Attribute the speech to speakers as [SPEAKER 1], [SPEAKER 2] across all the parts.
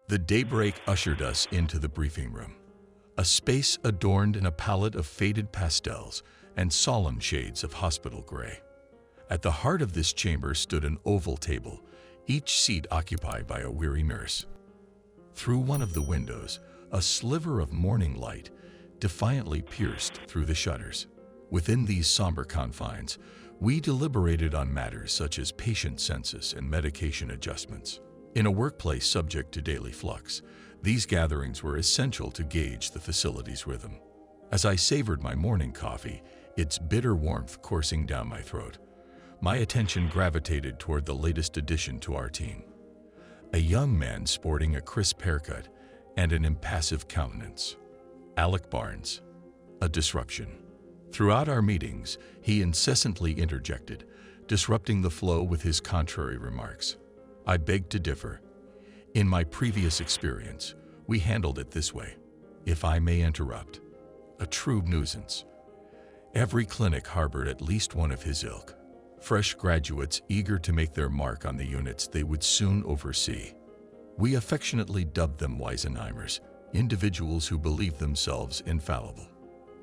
[SPEAKER 1] The daybreak ushered us into the briefing room, a space adorned in a palette of faded pastels and solemn shades of hospital gray. At the heart of this chamber stood an oval table, each seat occupied by a weary nurse. Through one of the windows, a sliver of morning light defiantly pierced through the shutters. Within these somber confines, we deliberated on matters such as patient census and medication adjustments. In a workplace subject to daily flux, these gatherings were essential to gauge the facility's rhythm. As I savored my morning coffee, its bitter warmth coursing down my throat, my attention gravitated toward the latest addition to our team. A young man sporting a crisp haircut and an impassive countenance. Alec Barnes. A disruption. Throughout our meetings, he incessantly interjected, disrupting the flow with his contrary remarks. I beg to differ. In my previous experience, we handled it this way. If I may interrupt. A true nuisance. Every clinic harbored at least one of his ilk. Fresh graduates eager to make their mark on the units they would soon oversee. We affectionately dubbed them Weisenheimers, individuals who believed themselves infallible.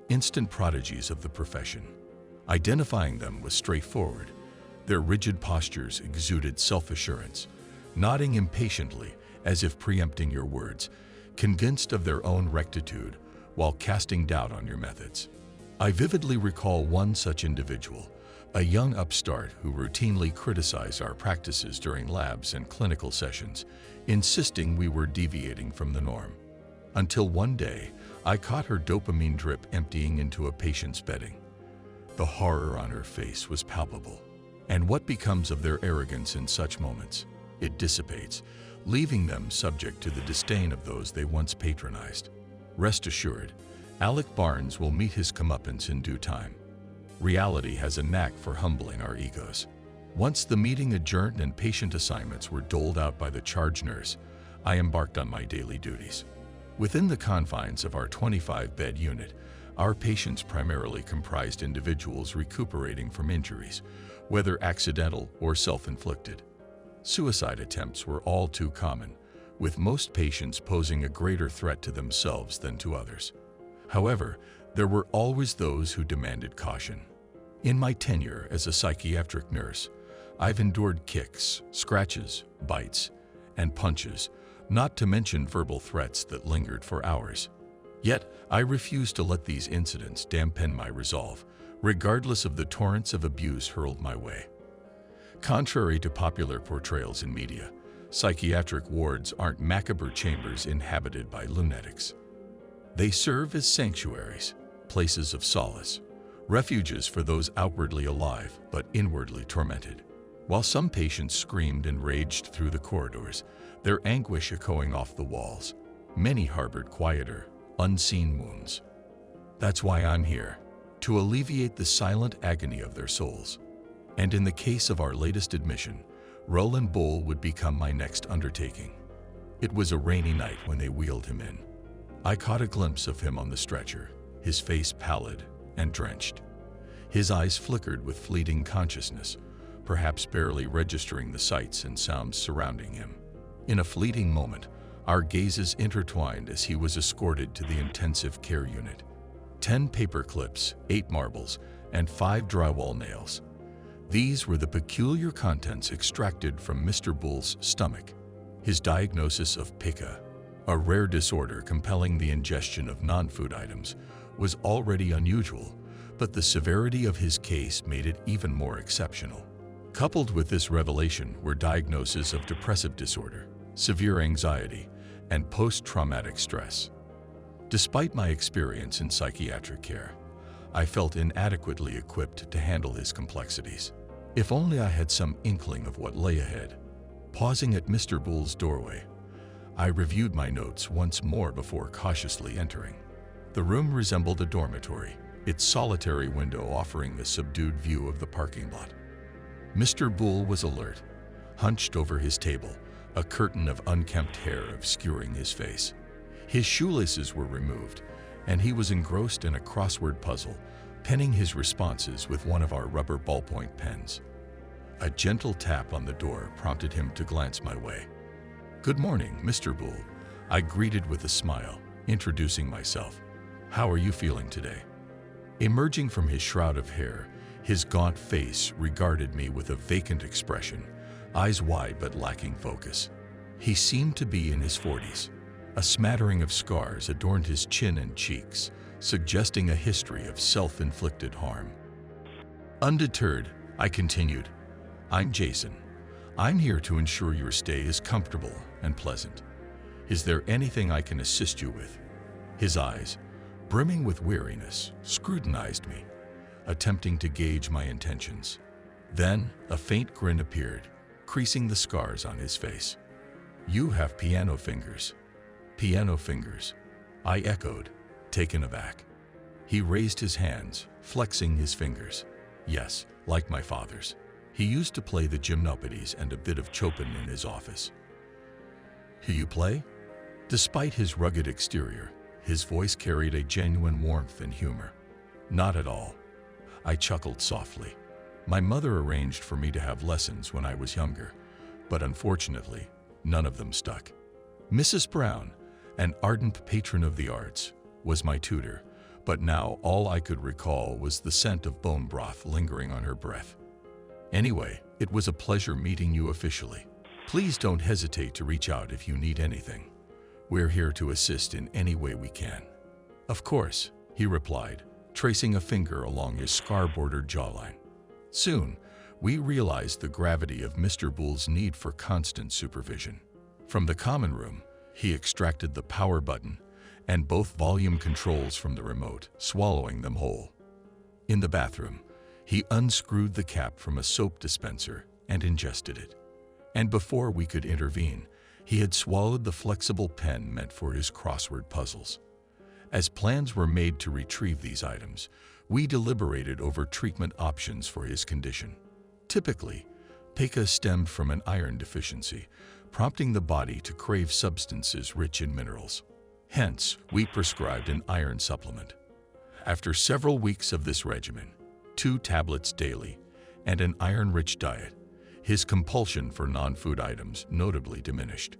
[SPEAKER 1] Instant prodigies of the profession. Identifying them was straightforward. Their rigid postures exuded self-assurance, nodding impatiently as if preempting your words, convinced of their own rectitude while casting doubt on your methods. I vividly recall one such individual, a young upstart who routinely criticized our practices during labs and clinical sessions, insisting we were deviating from the norm. Until one day, I caught her dopamine drip emptying into a patient's bedding. The horror on her face was palpable. And what becomes of their arrogance in such moments? It dissipates, leaving them subject to the disdain of those they once patronized. Rest assured, Alec Barnes will meet his comeuppance in due time. Reality has a knack for humbling our egos. Once the meeting adjourned and patient assignments were doled out by the charge nurse, I embarked on my daily duties. Within the confines of our 25-bed unit, our patients primarily comprised individuals recuperating from injuries, whether accidental or self-inflicted. Suicide attempts were all too common, with most patients posing a greater threat to themselves than to others. However, there were always those who demanded caution. In my tenure as a psychiatric nurse, I've endured kicks, scratches, bites, and punches, not to mention verbal threats that lingered for hours. Yet, I refused to let these incidents dampen my resolve, regardless of the torrents of abuse hurled my way. Contrary to popular portrayals in media, psychiatric wards aren't macabre chambers inhabited by lunatics. They serve as sanctuaries, places of solace, refuges for those outwardly alive but inwardly tormented. While some patients screamed and raged through the corridors, their anguish echoing off the walls, many harbored quieter, unseen wounds. That's why I'm here, to alleviate the silent agony of their souls. And in the case of our latest admission, Roland would become my next undertaking. It was a rainy night when they wheeled him in. I caught a glimpse of him on the stretcher, his face pallid and drenched. His eyes flickered with fleeting consciousness, perhaps barely registering the sights and sounds surrounding him. In a fleeting moment, our gazes intertwined as he was escorted to the intensive care unit. 10 paper clips, 8 marbles, and 5 drywall nails. These were the peculiar contents extracted from Mr. Bull's stomach. His diagnosis of pica, a rare disorder compelling the ingestion of non-food items, was already unusual, but the severity of his case made it even more exceptional. Coupled with this revelation were diagnoses of depressive disorder, severe anxiety, and post-traumatic stress. Despite my experience in psychiatric care, I felt inadequately equipped to handle his complexities. If only I had some inkling of what lay ahead. Pausing at Mr. Bull's doorway, I reviewed my notes once more before cautiously entering. The room resembled a dormitory, its solitary window offering a subdued view of the parking lot. Mr. Bull was alert, hunched over his table, a curtain of unkempt hair obscuring his face. His shoelaces were removed, and he was engrossed in a crossword puzzle, penning his responses with one of our rubber ballpoint pens. A gentle tap on the door prompted him to glance my way. "Good morning, Mr. Bull," I greeted with a smile, introducing myself. "How are you feeling today?" Emerging from his shroud of hair, his gaunt face regarded me with a vacant expression, eyes wide but lacking focus. He seemed to be in his 40s. A smattering of scars adorned his chin and cheeks, suggesting a history of self-inflicted harm. Undeterred, I continued, "I'm Jason. I'm here to ensure your stay is comfortable and pleasant. Is there anything I can assist you with?" His eyes, brimming with weariness, scrutinized me, attempting to gauge my intentions. Then a faint grin appeared, creasing the scars on his face. "You have piano fingers." "Piano fingers," I echoed, taken aback. He raised his hands, flexing his fingers. "Yes, like my father's. He used to play the gymnopedies and a bit of Chopin in his office." "Do you play?" Despite his rugged exterior, his voice carried a genuine warmth and humor. "Not at all." I chuckled softly. My mother arranged for me to have lessons when I was younger, but unfortunately, none of them stuck. Mrs. Brown, an ardent patron of the arts, was my tutor, but now all I could recall was the scent of bone broth lingering on her breath. "Anyway, it was a pleasure meeting you officially. Please don't hesitate to reach out if you need anything. We're here to assist in any way we can." "Of course," he replied, tracing a finger along his scar-bordered jawline. Soon, we realized the gravity of Mr. Boole's need for constant supervision. From the common room, he extracted the power button and both volume controls from the remote, swallowing them whole. In the bathroom, he unscrewed the cap from a soap dispenser and ingested it. And before we could intervene, he had swallowed the flexible pen meant for his crossword puzzles. As plans were made to retrieve these items, we deliberated over treatment options for his condition. Typically, pica stemmed from an iron deficiency, prompting the body to crave substances rich in minerals. Hence, we prescribed an iron supplement. After several weeks of this regimen, 2 tablets daily, and an iron-rich diet, his compulsion for non-food items notably diminished.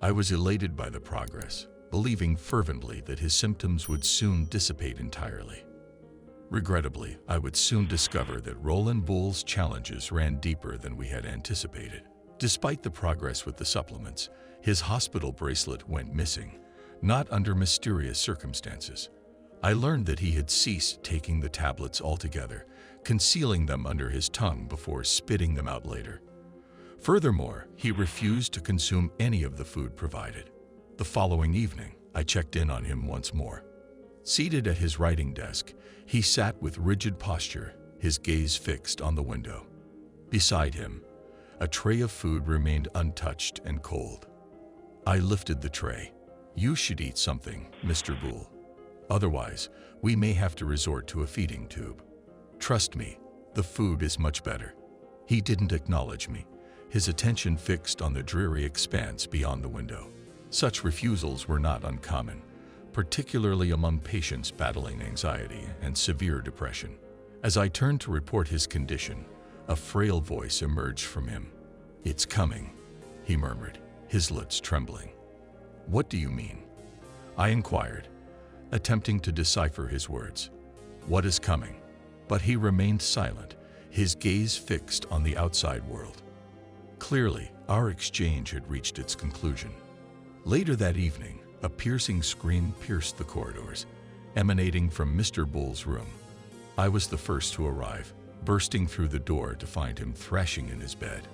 [SPEAKER 1] I was elated by the progress, believing fervently that his symptoms would soon dissipate entirely. Regrettably, I would soon discover that Roland Boole's challenges ran deeper than we had anticipated. Despite the progress with the supplements, his hospital bracelet went missing, not under mysterious circumstances. I learned that he had ceased taking the tablets altogether, concealing them under his tongue before spitting them out later. Furthermore, he refused to consume any of the food provided. The following evening, I checked in on him once more. Seated at his writing desk, he sat with rigid posture, his gaze fixed on the window. Beside him, a tray of food remained untouched and cold. I lifted the tray. "You should eat something, Mr. Boole. Otherwise, we may have to resort to a feeding tube. Trust me, the food is much better." He didn't acknowledge me, his attention fixed on the dreary expanse beyond the window. Such refusals were not uncommon, particularly among patients battling anxiety and severe depression. As I turned to report his condition, a frail voice emerged from him. "It's coming," he murmured, his lips trembling. "What do you mean?" I inquired, attempting to decipher his words. "What is coming?" But he remained silent, his gaze fixed on the outside world. Clearly, our exchange had reached its conclusion. Later that evening, a piercing scream pierced the corridors, emanating from Mr. Boole's room. I was the first to arrive, bursting through the door to find him thrashing in his bed.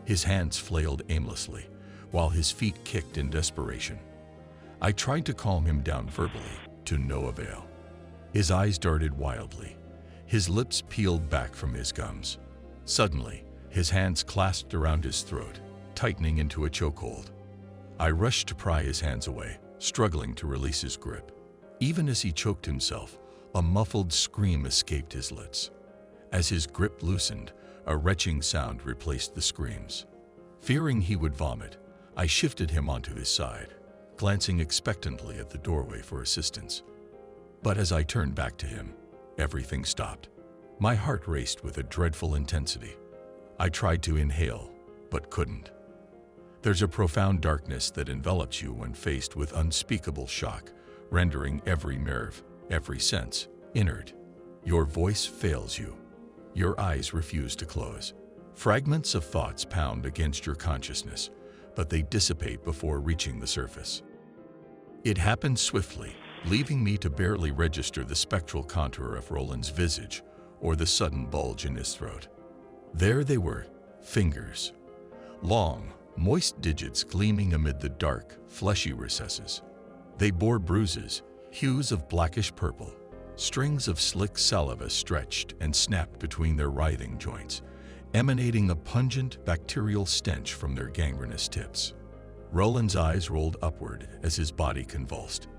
[SPEAKER 1] His hands flailed aimlessly, while his feet kicked in desperation. I tried to calm him down verbally, to no avail. His eyes darted wildly, his lips peeled back from his gums. Suddenly, his hands clasped around his throat, tightening into a chokehold. I rushed to pry his hands away, struggling to release his grip. Even as he choked himself, a muffled scream escaped his lips. As his grip loosened, a retching sound replaced the screams. Fearing he would vomit, I shifted him onto his side, glancing expectantly at the doorway for assistance. But as I turned back to him, everything stopped. My heart raced with a dreadful intensity. I tried to inhale, but couldn't. There's a profound darkness that envelops you when faced with unspeakable shock, rendering every nerve, every sense, inert. Your voice fails you. Your eyes refuse to close. Fragments of thoughts pound against your consciousness, but they dissipate before reaching the surface. It happened swiftly, leaving me to barely register the spectral contour of Roland's visage or the sudden bulge in his throat. There they were, fingers. Long, moist digits gleaming amid the dark, fleshy recesses. They bore bruises, hues of blackish purple. Strings of slick saliva stretched and snapped between their writhing joints, emanating a pungent bacterial stench from their gangrenous tips. Roland's eyes rolled upward as his body convulsed,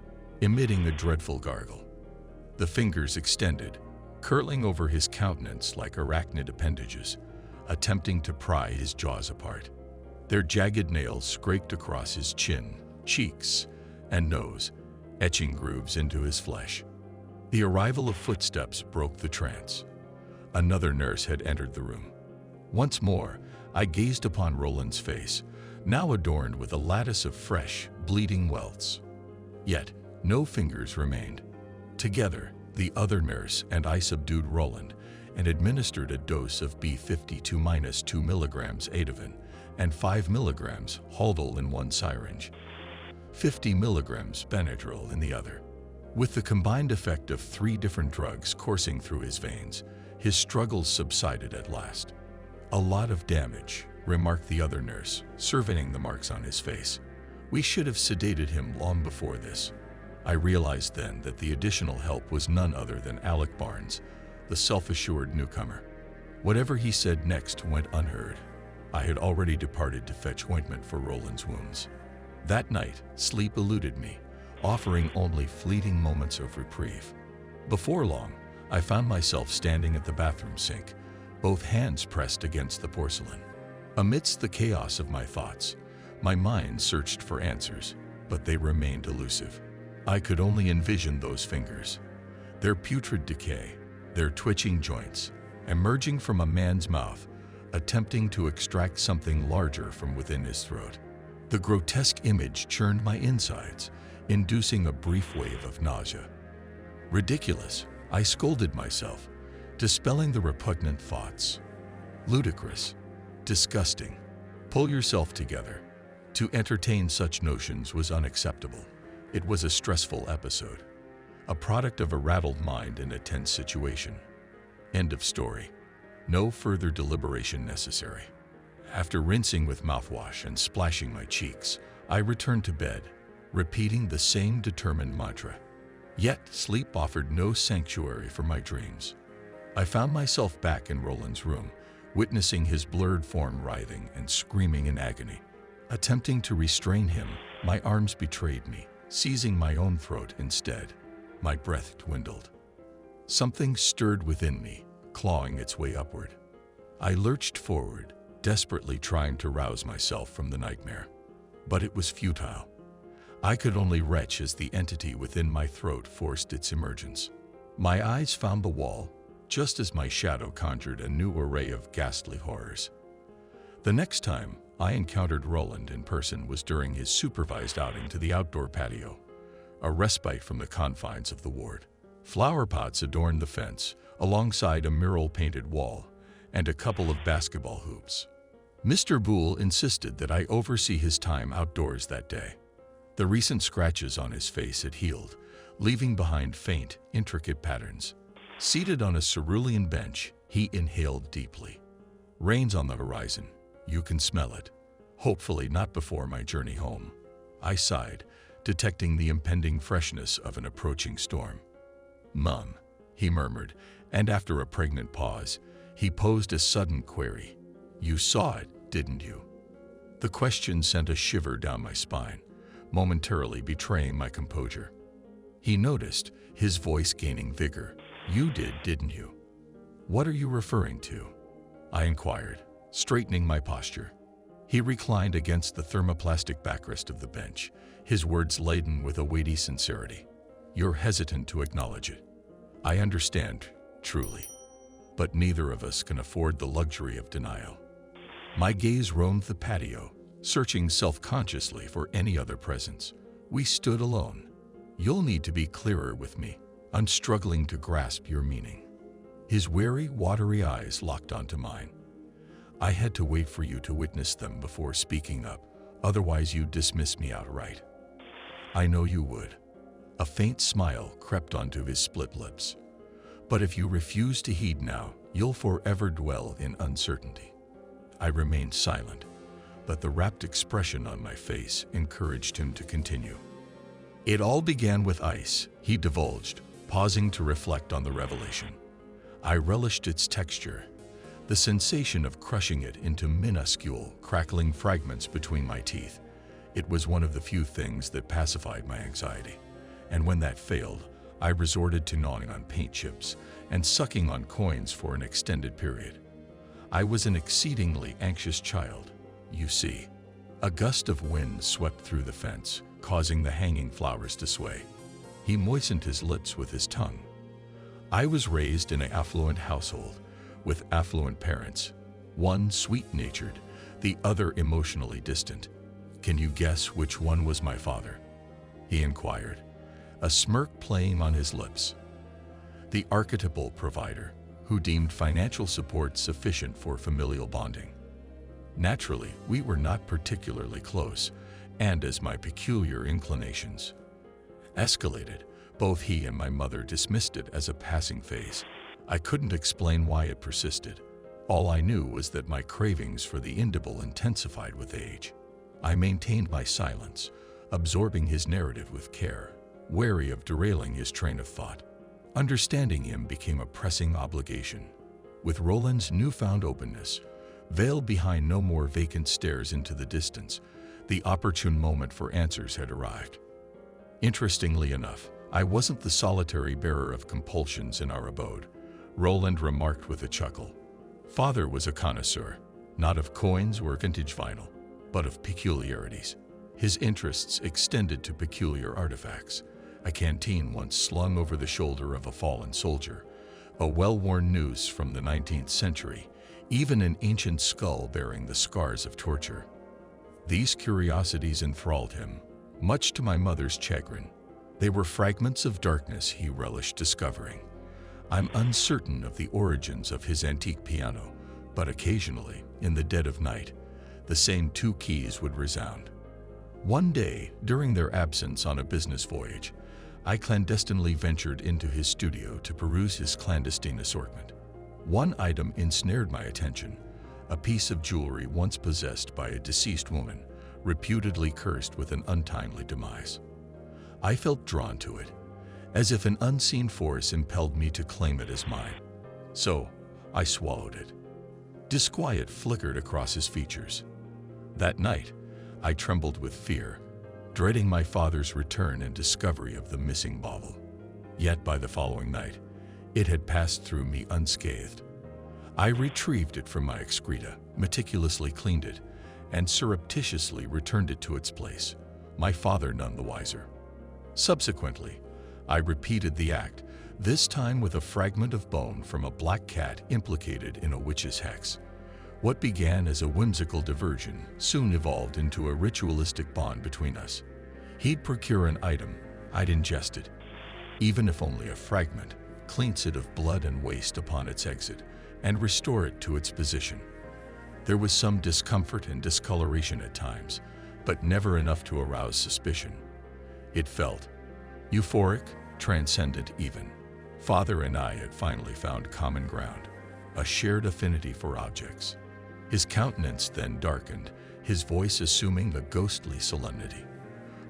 [SPEAKER 1] emitting a dreadful gargle. The fingers extended, curling over his countenance like arachnid appendages, attempting to pry his jaws apart. Their jagged nails scraped across his chin, cheeks, and nose, etching grooves into his flesh. The arrival of footsteps broke the trance. Another nurse had entered the room. Once more, I gazed upon Roland's face, now adorned with a lattice of fresh, bleeding welts. Yet, no fingers remained. Together, the other nurse and I subdued Roland and administered a dose of B52 - 2 milligrams Ativan and 5 milligrams Haldol in one syringe, 50 milligrams Benadryl in the other. With the combined effect of 3 different drugs coursing through his veins, his struggles subsided at last. "A lot of damage," remarked the other nurse, surveying the marks on his face. "We should have sedated him long before this." I realized then that the additional help was none other than Alec Barnes, the self-assured newcomer. Whatever he said next went unheard. I had already departed to fetch ointment for Roland's wounds. That night, sleep eluded me, offering only fleeting moments of reprieve. Before long, I found myself standing at the bathroom sink, both hands pressed against the porcelain. Amidst the chaos of my thoughts, my mind searched for answers, but they remained elusive. I could only envision those fingers, their putrid decay, their twitching joints, emerging from a man's mouth, attempting to extract something larger from within his throat. The grotesque image churned my insides, inducing a brief wave of nausea. Ridiculous, I scolded myself, dispelling the repugnant thoughts. Ludicrous, disgusting. Pull yourself together. To entertain such notions was unacceptable. It was a stressful episode, a product of a rattled mind in a tense situation. End of story. No further deliberation necessary. After rinsing with mouthwash and splashing my cheeks, I returned to bed, repeating the same determined mantra. Yet sleep offered no sanctuary for my dreams. I found myself back in Roland's room, witnessing his blurred form writhing and screaming in agony. Attempting to restrain him, my arms betrayed me, seizing my own throat instead. My breath dwindled. Something stirred within me, clawing its way upward. I lurched forward, desperately trying to rouse myself from the nightmare. But it was futile. I could only retch as the entity within my throat forced its emergence. My eyes found the wall, just as my shadow conjured a new array of ghastly horrors. The next time I encountered Roland in person was during his supervised outing to the outdoor patio, a respite from the confines of the ward. Flower pots adorned the fence, alongside a mural-painted wall and a couple of basketball hoops. Mr. Boole insisted that I oversee his time outdoors that day. The recent scratches on his face had healed, leaving behind faint, intricate patterns. Seated on a cerulean bench, he inhaled deeply. Rain's on the horizon. You can smell it. Hopefully not before my journey home. I sighed, detecting the impending freshness of an approaching storm. "Mum," he murmured, and after a pregnant pause, he posed a sudden query. "You saw it, didn't you?" The question sent a shiver down my spine, momentarily betraying my composure. He noticed, his voice gaining vigor. "You did, didn't you?" "What are you referring to?" I inquired, straightening my posture. He reclined against the thermoplastic backrest of the bench, his words laden with a weighty sincerity. "You're hesitant to acknowledge it. I understand, truly. But neither of us can afford the luxury of denial." My gaze roamed the patio, searching self-consciously for any other presence. We stood alone. "You'll need to be clearer with me. I'm struggling to grasp your meaning." His wary, watery eyes locked onto mine. "I had to wait for you to witness them before speaking up. Otherwise, you'd dismiss me outright." "I know you would." A faint smile crept onto his split lips. "But if you refuse to heed now, you'll forever dwell in uncertainty." I remained silent, but the rapt expression on my face encouraged him to continue. "It all began with ice," he divulged, pausing to reflect on the revelation. I relished its texture, the sensation of crushing it into minuscule, crackling fragments between my teeth. It was one of the few things that pacified my anxiety. And when that failed, I resorted to gnawing on paint chips and sucking on coins for an extended period. I was an exceedingly anxious child, you see. A gust of wind swept through the fence, causing the hanging flowers to sway. He moistened his lips with his tongue. I was raised in an affluent household, with affluent parents, one sweet-natured, the other emotionally distant. "Can you guess which one was my father?" he inquired, a smirk playing on his lips. "The archetypal provider, who deemed financial support sufficient for familial bonding. Naturally, we were not particularly close, and as my peculiar inclinations escalated, both he and my mother dismissed it as a passing phase. I couldn't explain why it persisted. All I knew was that my cravings for the indible intensified with age. I maintained my silence, absorbing his narrative with care, wary of derailing his train of thought. Understanding him became a pressing obligation. With Roland's newfound openness, veiled behind no more vacant stares into the distance, the opportune moment for answers had arrived. Interestingly enough, I wasn't the solitary bearer of compulsions in our abode, Roland remarked with a chuckle. Father was a connoisseur, not of coins or vintage vinyl, but of peculiarities. His interests extended to peculiar artifacts, a canteen once slung over the shoulder of a fallen soldier, a well-worn noose from the 19th century, even an ancient skull bearing the scars of torture. These curiosities enthralled him, much to my mother's chagrin. They were fragments of darkness he relished discovering. I'm uncertain of the origins of his antique piano, but occasionally, in the dead of night, the same two keys would resound. One day, during their absence on a business voyage, I clandestinely ventured into his studio to peruse his clandestine assortment. One item ensnared my attention, a piece of jewelry once possessed by a deceased woman, reputedly cursed with an untimely demise. I felt drawn to it, as if an unseen force impelled me to claim it as mine. So, I swallowed it. Disquiet flickered across his features. That night, I trembled with fear, dreading my father's return and discovery of the missing bauble. Yet by the following night, it had passed through me unscathed. I retrieved it from my excreta, meticulously cleaned it, and surreptitiously returned it to its place, my father none the wiser. Subsequently, I repeated the act, this time with a fragment of bone from a black cat implicated in a witch's hex. What began as a whimsical diversion soon evolved into a ritualistic bond between us. He'd procure an item, I'd ingest it, even if only a fragment, cleanse it of blood and waste upon its exit, and restore it to its position. There was some discomfort and discoloration at times, but never enough to arouse suspicion. It felt euphoric, transcendent even. Father and I had finally found common ground, a shared affinity for objects. His countenance then darkened, his voice assuming a ghostly solemnity.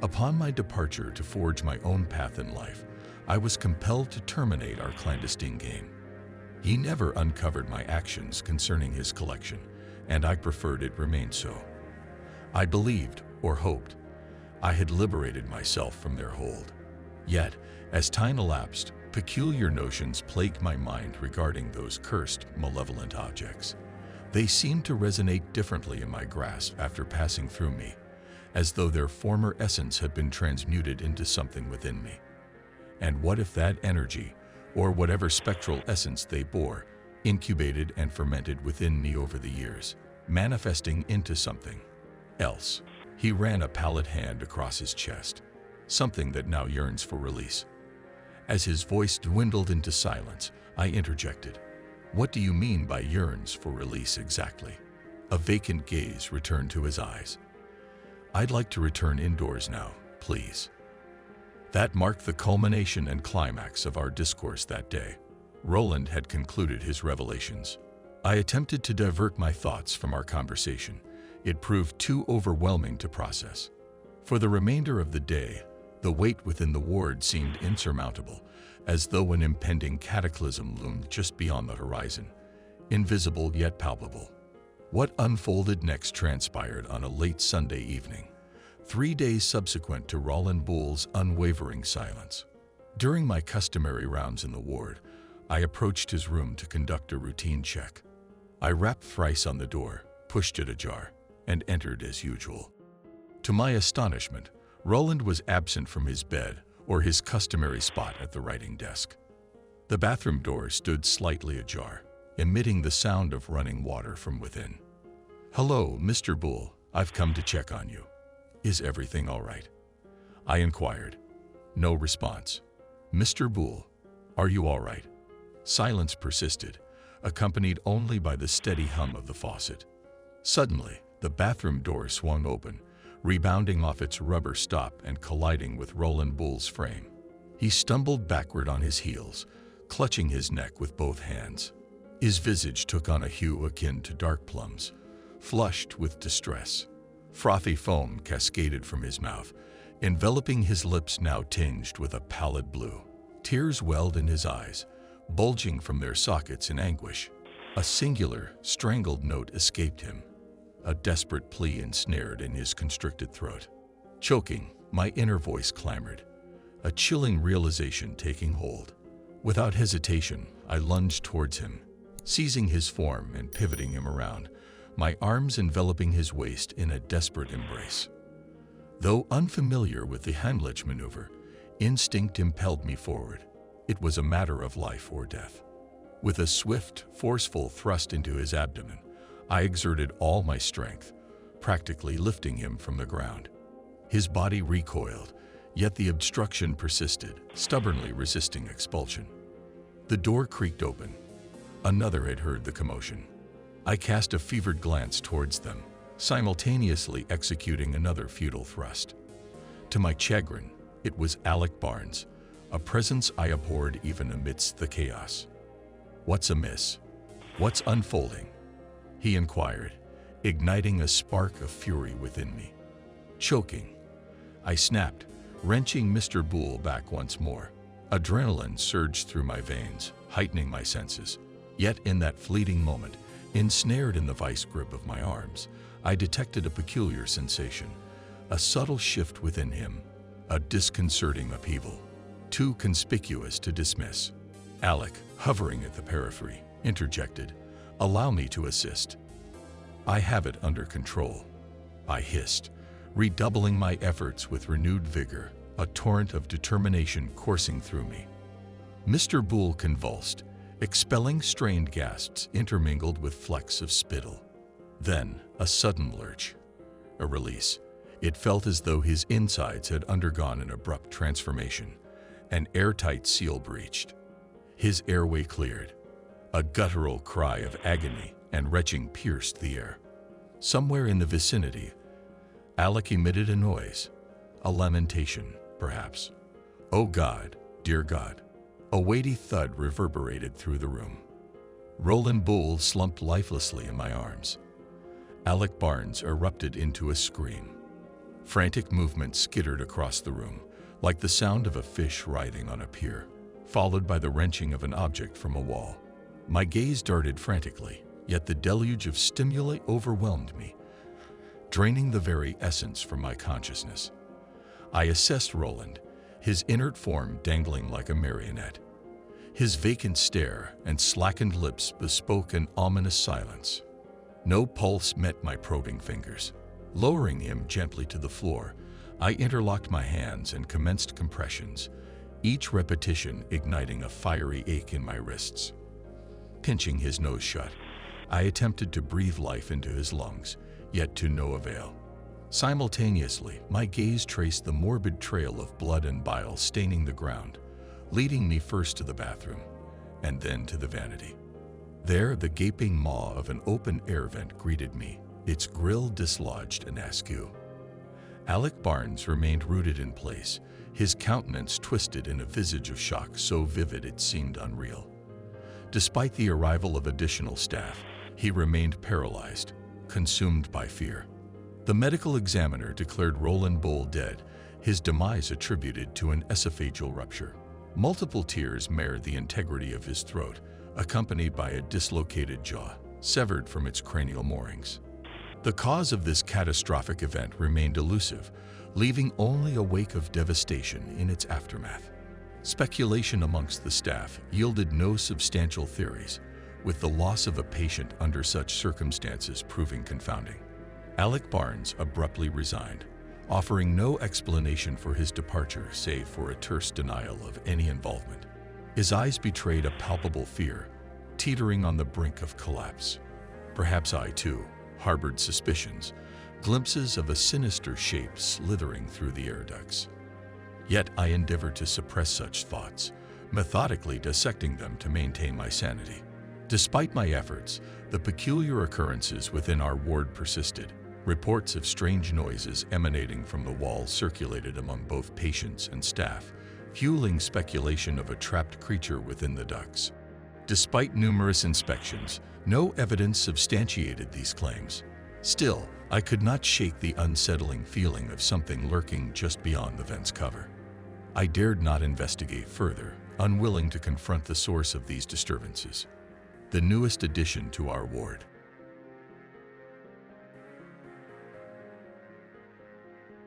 [SPEAKER 1] Upon my departure to forge my own path in life, I was compelled to terminate our clandestine game. He never uncovered my actions concerning his collection, and I preferred it remain so. I believed, or hoped, I had liberated myself from their hold. Yet, as time elapsed, peculiar notions plagued my mind regarding those cursed, malevolent objects. They seemed to resonate differently in my grasp after passing through me, as though their former essence had been transmuted into something within me. And what if that energy, or whatever spectral essence they bore, incubated and fermented within me over the years, manifesting into something else. He ran a pallid hand across his chest, something that now yearns for release. As his voice dwindled into silence, I interjected, "What do you mean by yearns for release exactly?" A vacant gaze returned to his eyes. "I'd like to return indoors now, please." That marked the culmination and climax of our discourse that day. Roland had concluded his revelations. I attempted to divert my thoughts from our conversation. It proved too overwhelming to process. For the remainder of the day, the weight within the ward seemed insurmountable, as though an impending cataclysm loomed just beyond the horizon, invisible yet palpable. What unfolded next transpired on a late Sunday evening, 3 days subsequent to Roland Bull's unwavering silence. During my customary rounds in the ward, I approached his room to conduct a routine check. I rapped thrice on the door, pushed it ajar, and entered as usual. To my astonishment, Roland was absent from his bed or his customary spot at the writing desk. The bathroom door stood slightly ajar, emitting the sound of running water from within. "Hello, Mr. Bull. I've come to check on you. Is everything all right?" I inquired. No response. "Mr. Bull, are you all right?" Silence persisted, accompanied only by the steady hum of the faucet. Suddenly, the bathroom door swung open, rebounding off its rubber stop and colliding with Roland Bull's frame. He stumbled backward on his heels, clutching his neck with both hands. His visage took on a hue akin to dark plums, flushed with distress. Frothy foam cascaded from his mouth, enveloping his lips now tinged with a pallid blue. Tears welled in his eyes, bulging from their sockets in anguish. A singular, strangled note escaped him, a desperate plea ensnared in his constricted throat. Choking, my inner voice clamored, a chilling realization taking hold. Without hesitation, I lunged towards him, seizing his form and pivoting him around, my arms enveloping his waist in a desperate embrace. Though unfamiliar with the Heimlich maneuver, instinct impelled me forward. It was a matter of life or death. With a swift, forceful thrust into his abdomen, I exerted all my strength, practically lifting him from the ground. His body recoiled, yet the obstruction persisted, stubbornly resisting expulsion. The door creaked open. Another had heard the commotion. I cast a fevered glance towards them, simultaneously executing another futile thrust. To my chagrin, it was Alec Barnes, a presence I abhorred even amidst the chaos. "What's amiss? What's unfolding?" he inquired, igniting a spark of fury within me. Choking, I snapped, wrenching Mr. Bull back once more. Adrenaline surged through my veins, heightening my senses. Yet in that fleeting moment, ensnared in the vice grip of my arms, I detected a peculiar sensation, a subtle shift within him, a disconcerting upheaval, too conspicuous to dismiss. Alec, hovering at the periphery, interjected, "Allow me to assist." "I have it under control," I hissed, redoubling my efforts with renewed vigor, a torrent of determination coursing through me. Mr. Bull convulsed, expelling strained gasps intermingled with flecks of spittle. Then, a sudden lurch, a release. It felt as though his insides had undergone an abrupt transformation, an airtight seal breached. His airway cleared. A guttural cry of agony and retching pierced the air. Somewhere in the vicinity, Alec emitted a noise, a lamentation, perhaps. "Oh God, dear God." A weighty thud reverberated through the room. Roland Bull slumped lifelessly in my arms. Alec Barnes erupted into a scream. Frantic movements skittered across the room, like the sound of a fish writhing on a pier, followed by the wrenching of an object from a wall. My gaze darted frantically, yet the deluge of stimuli overwhelmed me, draining the very essence from my consciousness. I assessed Roland, his inert form dangling like a marionette. His vacant stare and slackened lips bespoke an ominous silence. No pulse met my probing fingers. Lowering him gently to the floor, I interlocked my hands and commenced compressions, each repetition igniting a fiery ache in my wrists. Pinching his nose shut, I attempted to breathe life into his lungs, yet to no avail. Simultaneously, my gaze traced the morbid trail of blood and bile staining the ground, leading me first to the bathroom, and then to the vanity. There, the gaping maw of an open-air vent greeted me, its grill dislodged and askew. Alec Barnes remained rooted in place, his countenance twisted in a visage of shock so vivid it seemed unreal. Despite the arrival of additional staff, he remained paralyzed, consumed by fear. The medical examiner declared Roland dead, his demise attributed to an esophageal rupture. Multiple tears marred the integrity of his throat, accompanied by a dislocated jaw, severed from its cranial moorings. The cause of this catastrophic event remained elusive, leaving only a wake of devastation in its aftermath. Speculation amongst the staff yielded no substantial theories, with the loss of a patient under such circumstances proving confounding. Alec Barnes abruptly resigned, offering no explanation for his departure save for a terse denial of any involvement. His eyes betrayed a palpable fear, teetering on the brink of collapse. Perhaps I, too, harbored suspicions, glimpses of a sinister shape slithering through the air ducts. Yet I endeavored to suppress such thoughts, methodically dissecting them to maintain my sanity. Despite my efforts, the peculiar occurrences within our ward persisted. Reports of strange noises emanating from the walls circulated among both patients and staff, fueling speculation of a trapped creature within the ducts. Despite numerous inspections, no evidence substantiated these claims. Still, I could not shake the unsettling feeling of something lurking just beyond the vent's cover. I dared not investigate further, unwilling to confront the source of these disturbances. The newest addition to our ward,